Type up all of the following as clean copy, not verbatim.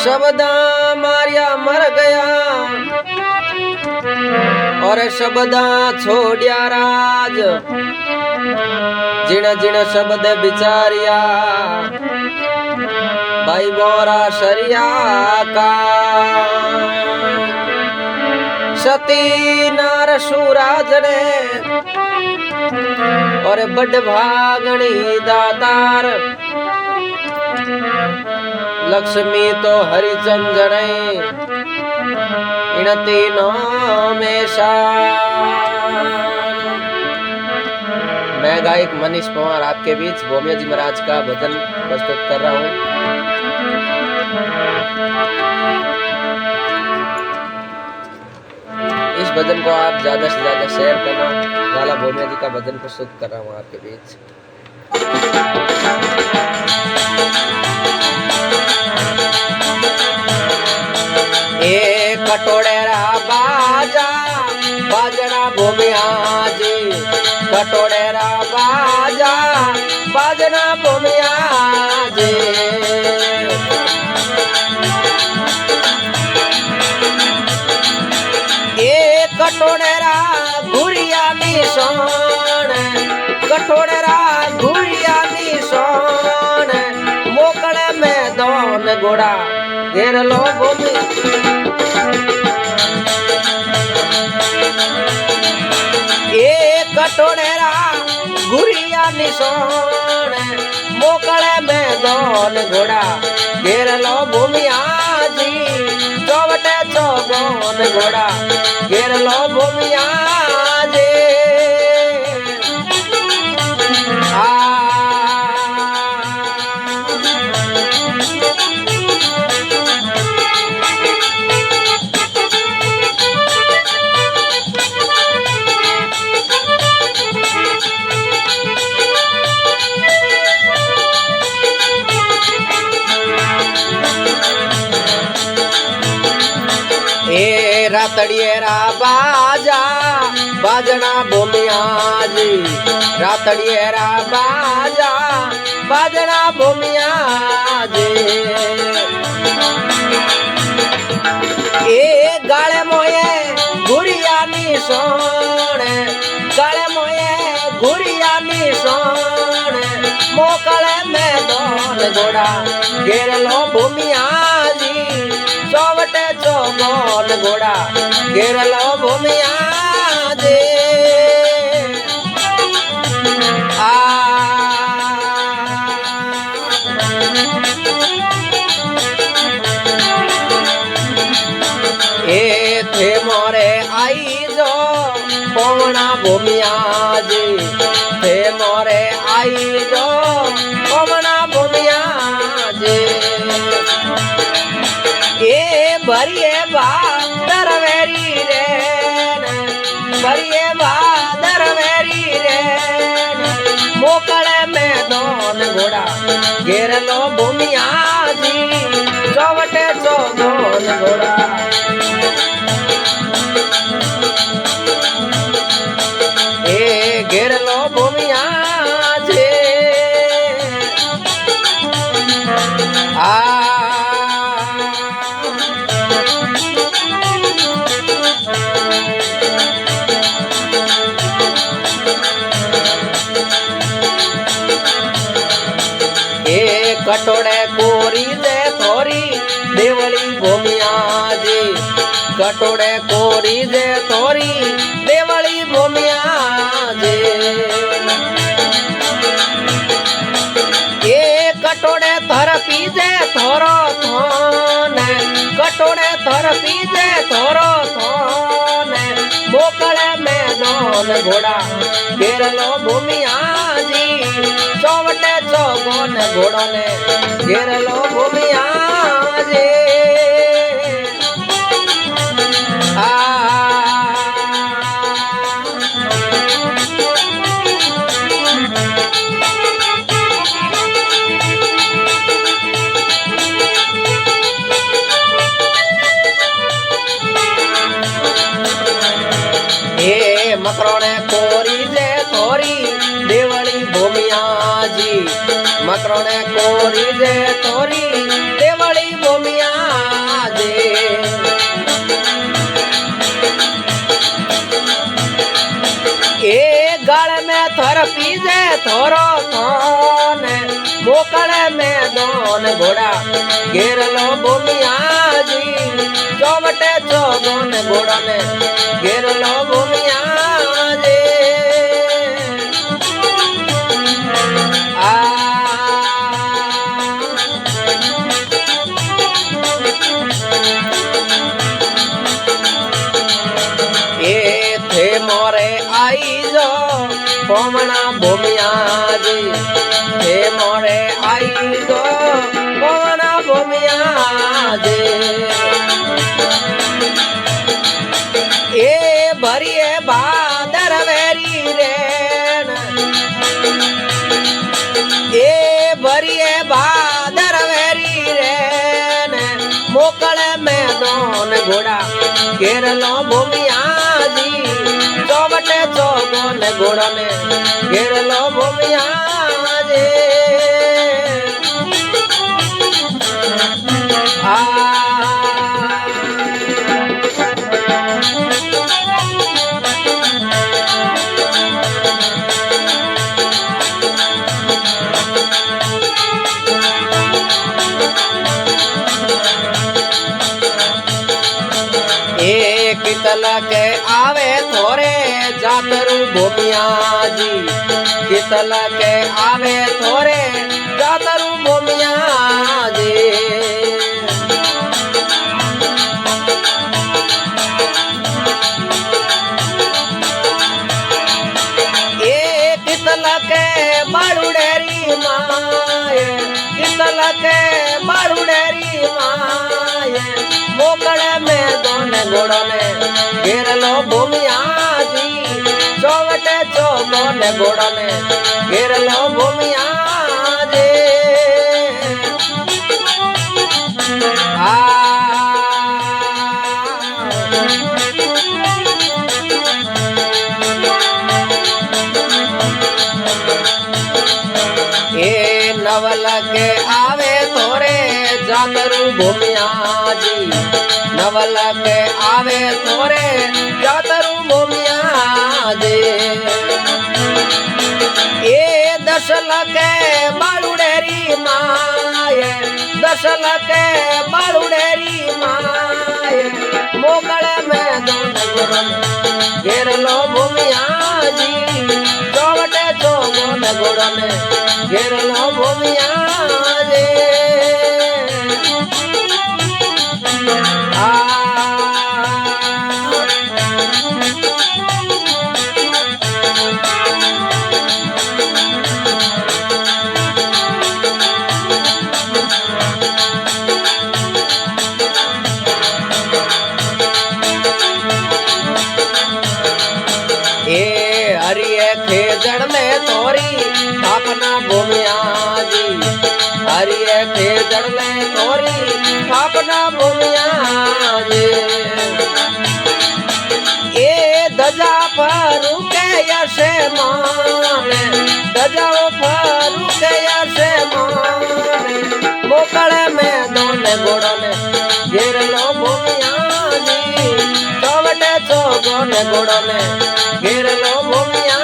शब्दा मारिया मर गया और शब्दा छोड़िया राज। जिण जिण शब्द बिचारिया भाई बोरा शरिया का। सती नार सूराज ने और बड़ भागणी दातार। लक्ष्मी तो हरिचंद्र इन तीनों में मैं गायक मनीष पवार आपके बीच भोमिया जी महाराज का भजन प्रस्तुत कर रहा हूँ। इस भजन को आप ज्यादा से ज्यादा शेयर करना। लाला भोमिया जी का भजन प्रस्तुत कर रहा हूँ आपके बीच। कटोड़ेरा बाजा बाजना भूमिया जी। कटोड़ेरा बाजा बाजना भूमिया जी। ये कटोड़ेरा घुरिया निशान। कटोड़ेरा घुरिया निशान। मोकड़े में दोन घोड़ा घेर लो भूमि। कटोड़ेरा घुरिया निशान। मोकड़े में दोन घोड़ा घेर लो भूमिया जी। चौबटे चौगोन घोड़ा घेर लो भूमिया जी। रातड़ियेरा बाजा बाजना भूमिया जी। रातड़ियेरा बाजा बाजना भूमिया जी। ए गाले मोये घुरिया निशान। गाले मोये घुरिया निशान। मोकले में दोन घोड़ा घेर लो भूमिया जी। चौबटे चौगोन घोड़ा घेर लो भूमिया जी। ए थे मोरे आई जो पवना भूमिया जी। थे मोरे आई जो पवना भूमिया जी। ये भरिए बादर वेरी रेन। भरिए बादर वेरी रेन। मोकड़े में दोन घोड़ा घेर लो भूमिया जी। चौबटे चौगोन घोड़ा ए घेर लो भूमिया जी। कटोड़े कोरी दे थोरी देवली भूमिया जी। कटोड़े कोरी दे थोरी देवली भूमिया जी। ये कटोड़े थर पीजे थोरो थोन। कटोड़े थर पीजे थोरो थोन। मोकड़े में दोन घोड़ा घेर लो भूमिया जी। चौबटे चौगोन घोड़ों ने घेर लो भूमिया जी। मकरोने कोरी जे थोरी देवली भूमिया जी। मकरोने कोरी जे थोरी देवली भूमिया पीजे थोरो थोने मोकड़े में दोन घोड़ा घेर लो भूमिया जी चौबटे चौगोन घोड़ा ने घेर लो भूमिया जी मोरे आई जो कोमना भूमिया जी हे मोरे आई जो कोमना भूमिया जी ए भरिए बादर वेरी रेन ए भरिए बादर वेरी रेन मोकल में दोन घोड़ा घेर लो भूमिया जी चौबटे चौगोन घोड़ा ने घेर लो भूमिया जी के आवे थोरे जातरू भूमिया जी कितल के आवे थोरे जातरू भूमिया जी ये कितल के बारुडेरी माए कितल के बारुडेरी माए मोकड़े में दोन घोड़ों ने घेर लो भूमिया जी चौबटे चौगोन घोड़ा ने घेर लो भूमिया जी ए नवल के आवे थोरे जातरू भूमिया जी नवल के आवे थोरे जातरू भूमिया जी ए दशल के बालुडेरी माए दशल के बालुडेरी माए मोकड़े में दोन घोड़न घेर लो भूमिया जी चौबटे चौगोन घोड़ा ने घेर लो भूमिया जी खेजड़ में थोरी स्थापना भूमिया जी हरिये खेजड़ में थोरी स्थापना भूमिया जी ए दजा पर के यशे माने दजा पर के यशे माने मोकड़े में दोन घोड़ों ने घेर लो भूमिया जी चौबटे चौगोन घोड़ों ने घेर लो भूमिया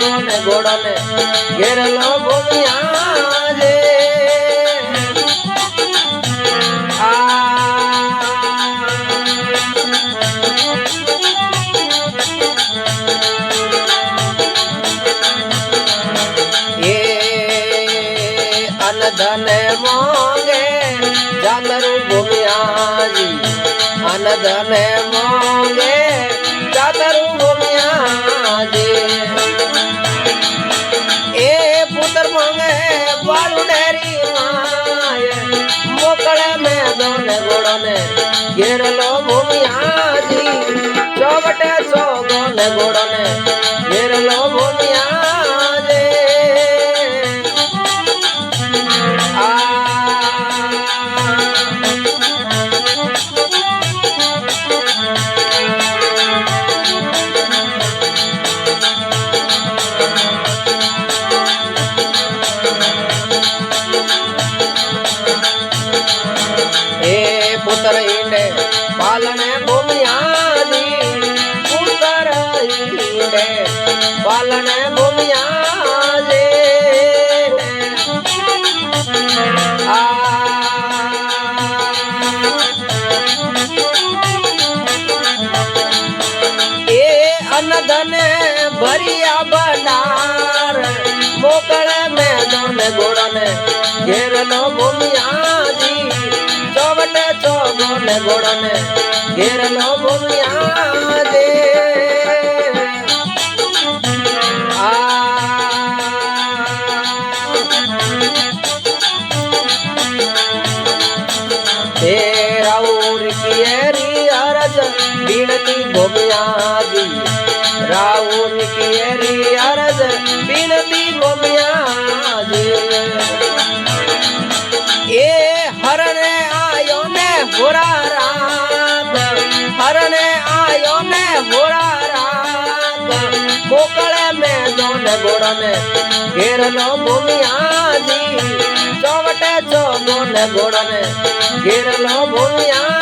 ચોગો ને ઘોડો ને ઘેરલો ભૂમિયા રે ધન મોંગે જાતરું ભૂમિયાજી અન ધન મોંગે જાતરું ભૂમિયાજી એ પુત્ર મોંગે બાળુ ડેરી માય મોકળે મેદોન ઘોડો ને ઘેરલો ભૂમિયાજી ચોવટે ચોગો ને ઘોડો ને ઘેરલો ભૂમિયા पुत्र ईंडे पालने भूमियाजी पुत्र ईंडे पालने भूमियाजी ए अनधन भरिया बनार मोकड़े मैदान घोड़ा ने घेरलो भूमियाजी ચોવટે ચોગો ને ઘોડો ને ઘેરલો ભૂમિયા દે હે રાઉર કિયેરી અરજ બીણતી ભૂમિયાજી રાઉર કિયેરી અરજ બીણતી ભૂમિયાજી એ હરણે ભોરા રાત હરણે આયો ને ભોરા રાત મોકળે મેદોન ઘોડો ને ઘેરલો ભૂમિયાજી ચોવટે ચોગો ને ઘોડો ને ઘેરલો ભૂમિયા